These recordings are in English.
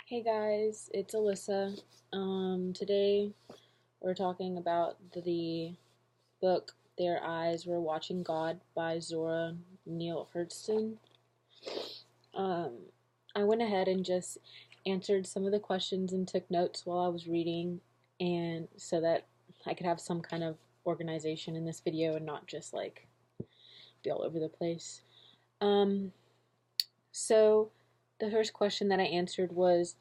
Hey guys, it's Alyssa. Today we're talking about the book Their Eyes Were Watching God by Zora Neale Hurston. Um, I went ahead and just answered some of the questions and took notes while I was reading, and so that I could have some kind of organization in this video and not just like be all over the place. Um, so the first question that I answered was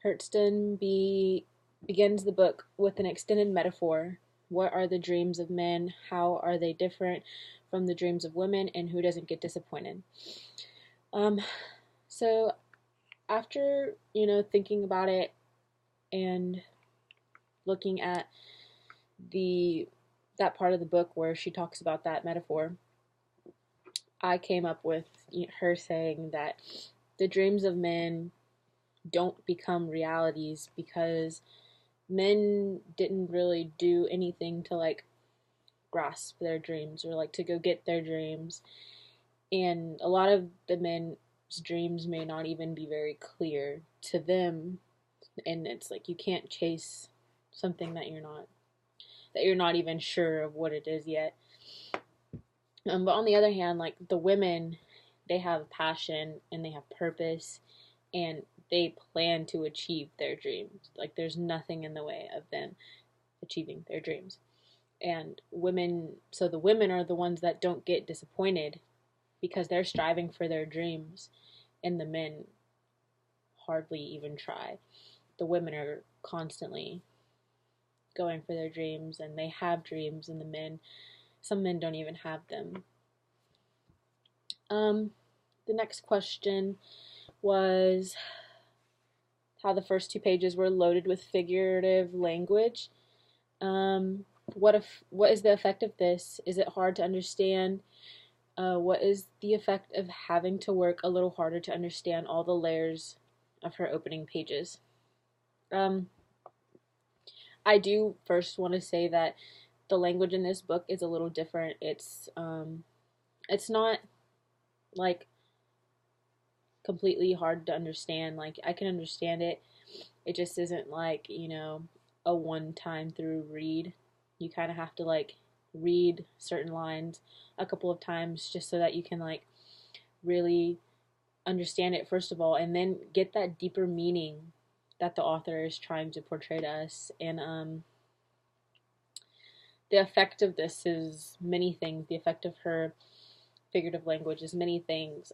begins the book with an extended metaphor. What are the dreams of men? How are they different from the dreams of women? And who doesn't get disappointed? Um, so after thinking about it and looking at the that part of the book where she talks about that metaphor, I came up with her saying that the dreams of men don't become realities because men didn't really do anything to like grasp their dreams or like to go get their dreams. And a lot of the men's dreams may not even be very clear to them. And it's like you can't chase something that you're not even sure of what it is yet. But on the other hand, like the women, they have passion and they have purpose and they plan to achieve their dreams. Like there's nothing in the way of them achieving their dreams. And so the women are the ones that don't get disappointed because they're striving for their dreams, and the men hardly even try. The women are constantly going for their dreams, and they have dreams, and some men don't even have them. The next question was how the first two pages were loaded with figurative language. What is the effect of this? Is it hard to understand? What is the effect of having to work a little harder to understand all the layers of her opening pages? Um, I do first want to say that the language in this book is a little different. It's not like completely hard to understand. Like I can understand it. It just isn't like a one time through read. You kind of have to like read certain lines a couple of times just so that you can like really understand it first of all, and then get that deeper meaning that the author is trying to portray to us. And the effect of this is many things. The effect of her figurative language is many things.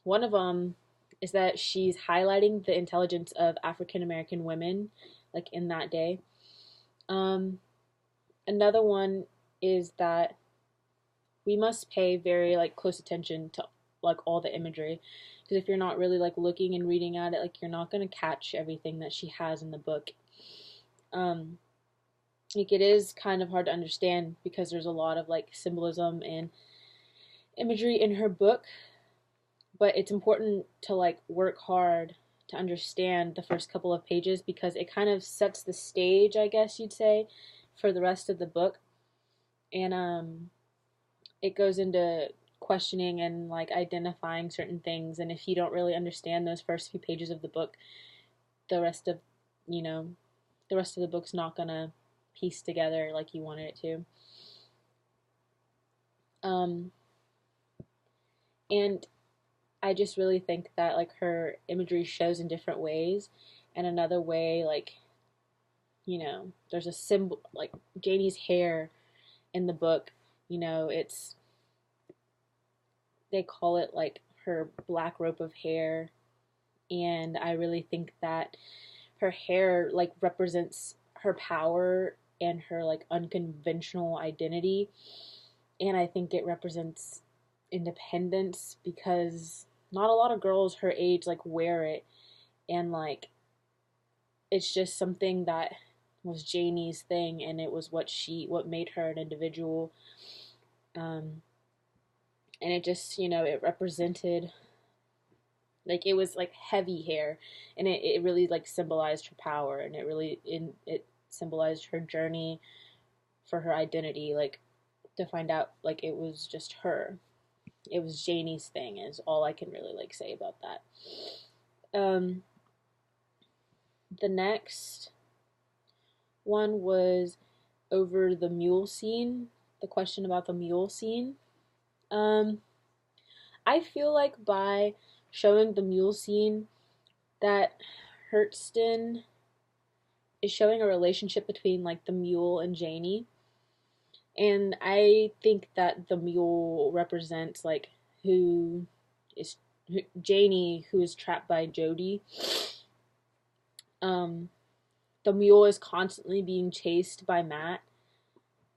One of them is that she's highlighting the intelligence of African American women, like in that day. Um, Another one is that we must pay very like close attention to like all the imagery, because if you're not really like looking and reading at it, like you're not going to catch everything that she has in the book. um like it is kind of hard to understand because there's a lot of like symbolism and imagery in her book, but it's important to like work hard to understand the first couple of pages because it kind of sets the stage, I guess you'd say, for the rest of the book. And it goes into questioning and like identifying certain things, and if you don't really understand those first few pages of the book, the rest of you know the rest of the book's not gonna piece together like you wanted it to. um and I just really think that like her imagery shows in different ways. And another way, like there's a symbol like Janie's hair in the book. It's they call it like her black rope of hair, and I really think that her hair like represents her power and her like unconventional identity. And I think it represents independence because not a lot of girls her age like wear it, and like it's just something that was Janie's thing, and it was what made her an individual. And it just it represented like it was like heavy hair, and it really like symbolized her power, and it symbolized her journey for her identity, like to find out like it was just her, it was Janie's thing is all I can really like say about that. The next one was over the mule scene, the question about the mule scene. Um, I feel like by showing the mule scene that Hurston is showing a relationship between like the mule and Janie. And I think that the mule represents like who is Janie, who is trapped by Jody. Um, the mule is constantly being chased by Matt,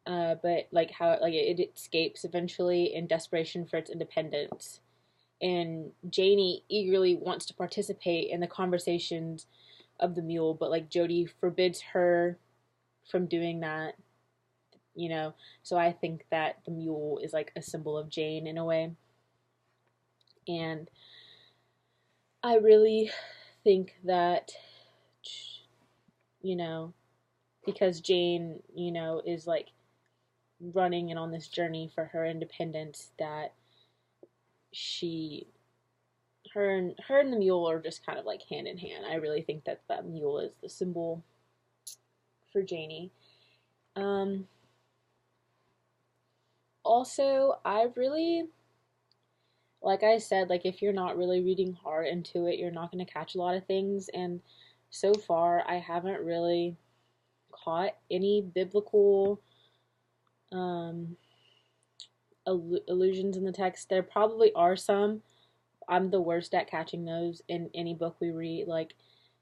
but like how like it escapes eventually in desperation for its independence. And Janie eagerly wants to participate in the conversations of the mule, but like Jody forbids her from doing that, you know. So I think that the mule is like a symbol of Jane in a way. And I really think that, you know, because Jane, you know, is like running and on this journey for her independence, that she her and the mule are just kind of like hand in hand. I really think that that mule is the symbol for Janie. Um, Also, I really, like I said, like if you're not really reading hard into it, you're not going to catch a lot of things. And so far, I haven't really caught any biblical um, allusions in the text. There probably are some. I'm the worst at catching those in any book we read. Like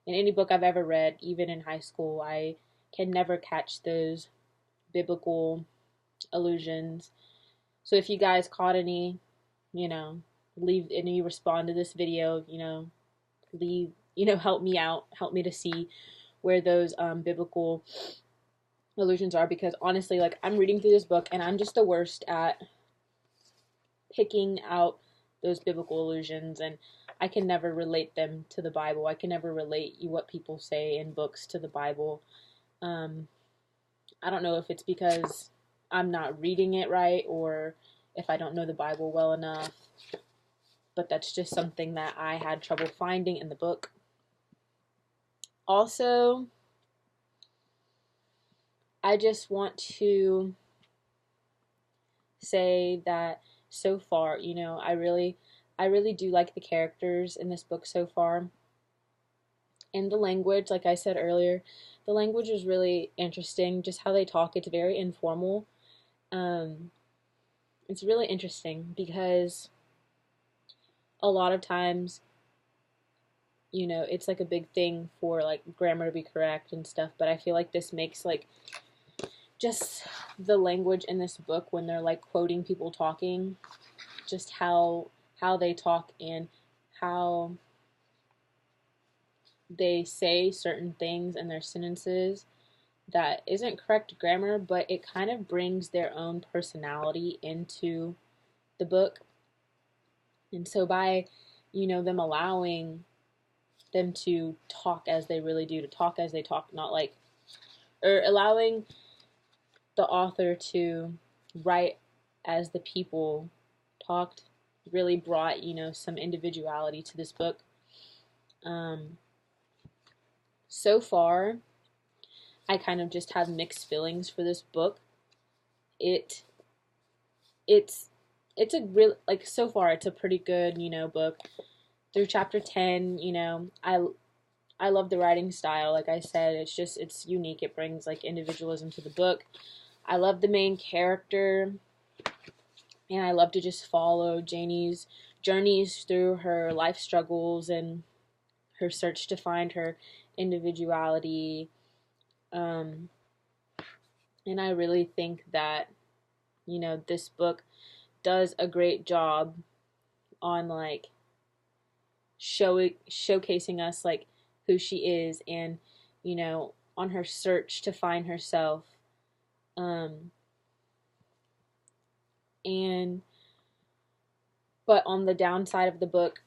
in any book I've ever read, even in high school, I can never catch those biblical allusions. So if you guys caught any, you know, leave and you respond to this video, you know, leave, you know, help me out, help me to see where those biblical allusions are, because honestly, like I'm reading through this book and I'm just the worst at picking out those biblical allusions, and I can never relate them to the Bible. I can never relate what people say in books to the Bible. Um, I don't know if it's because I'm not reading it right or if I don't know the Bible well enough, but that's just something that I had trouble finding in the book. Also, I just want to say that so far, you know, I really do like the characters in this book so far. And the language, like I said earlier, the language is really interesting. Just how they talk, it's very informal. Um, it's really interesting because a lot of times, you know, it's like a big thing for like grammar to be correct and stuff. But I feel like this makes like just the language in this book when they're like quoting people talking, just how they talk and how they say certain things in their sentences that isn't correct grammar, but it kind of brings their own personality into the book. And so by, you know, them allowing them to talk as they really do, to talk as they talk, not like, or allowing the author to write as the people talked, really brought, you know, some individuality to this book. Um, so far, I kind of just have mixed feelings for this book. It it's it's a real, like so far it's a pretty good, you know, book. Through chapter 10, you know, I love the writing style. Like I said, it's unique. It brings like individualism to the book. I love the main character, and I love to just follow Janie's journeys through her life struggles and her search to find her individuality. Um, and I really think that, you know, this book does a great job on like showcasing us like who she is, and you know, on her search to find herself. Um, and but on the downside of the book,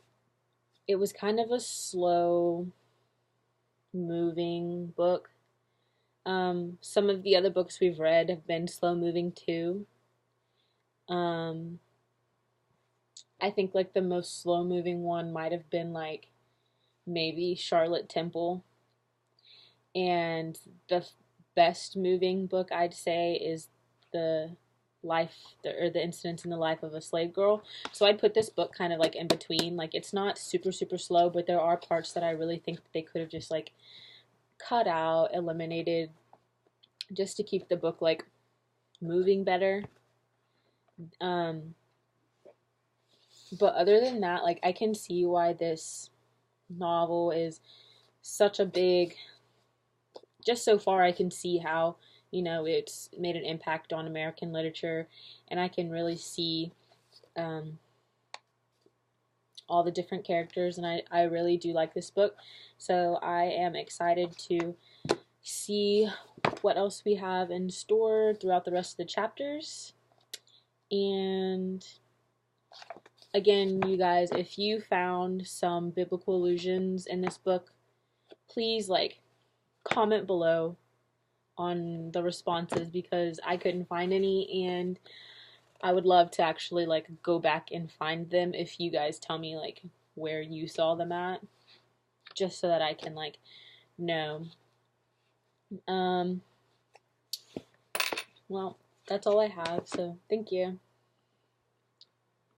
it was kind of a slow moving book. Some of the other books we've read have been slow moving too. Um, I think like the most slow moving one might have been like maybe Charlotte Temple. And the best moving book I'd say is the or the incidents in the life of a slave girl. So I'd put this book kind of like in between. Like it's not super super slow, but there are parts that I really think that they could have just like cut out, eliminated, just to keep the book like moving better. Um, but other than that, like I can see why this novel is such a big, just so far I can see how, it's made an impact on American literature, and I can really see um, all the different characters, and I really do like this book. So I am excited to see what else we have in store throughout the rest of the chapters. And again, you guys, if you found some biblical allusions in this book, please like comment below on the responses, because I couldn't find any, and I would love to actually like go back and find them if you guys tell me like where you saw them at, just so that I can like know. Um well, that's all I have, so thank you.